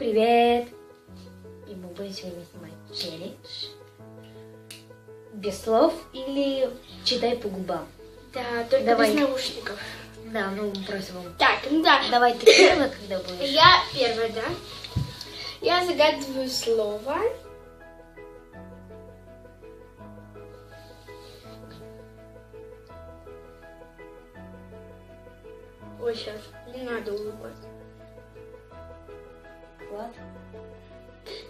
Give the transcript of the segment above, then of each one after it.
Привет! И мы будем сегодня снимать челлендж. Без слов или читай по губам? Да, только Давай. без наушников. Да, ну просим вам. Так, ну да. Давай ты первая, когда будешь. Я первая, да? Я загадываю слово. Ой, сейчас, не надо улыбаться. Клад.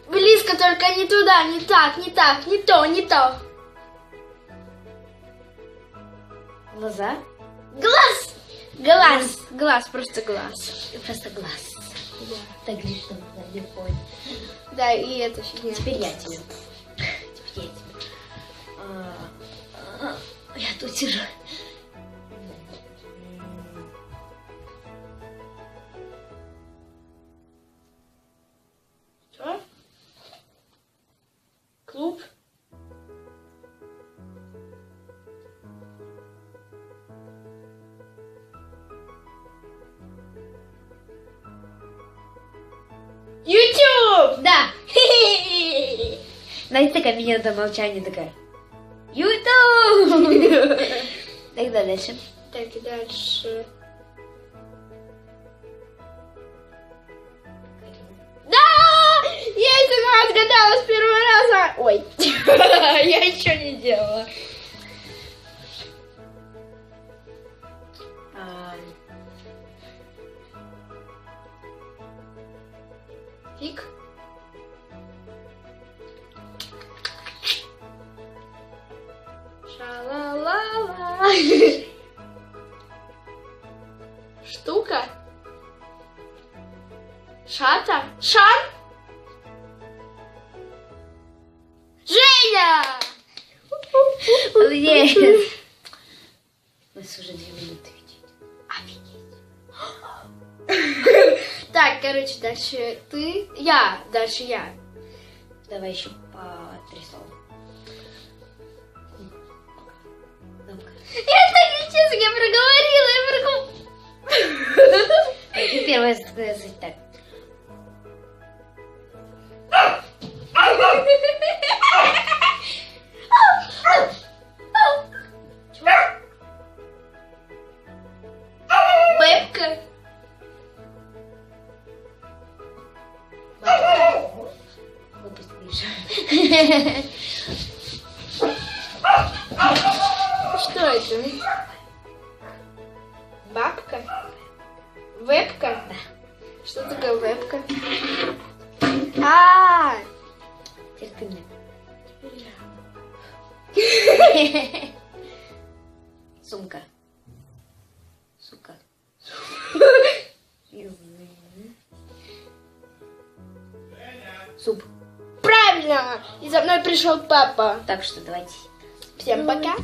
Близко, только не туда, не так, не так, не то, не то. Глаза. Глаз! Глаз, глаз, просто глаз. Просто глаз. Да, Так лишь что не понял. да, и это фигня. Теперь я тебе. Теперь я тебе. Я тут сижу. Что? Клуб? YouTube! Да! Знаете, такая минута молчания такая. Ютуб! Тогда дальше. Так, и дальше. Да! Я это отгадала с первого раза! Ой, я еще не делала. Фиг. Ша-ла-ла-ла. Штука. Шата. Шан. Женя! Yes. У нас уже 2 минуты видеть. Офигеть. Так, короче, дальше ты. Я. Дальше я. Давай еще по 3 слова. Ну-ка. Я так нечестно, я проговорила. Ты первая сказать так. Бэбка. Глупость, Миша. Что это? Бабка? Вебка? Да. Что такое вебка? А, Теперь ты мне. Сумка. Сука. Суп. правильно! И за мной пришел папа. Так что давайте. Всем пока.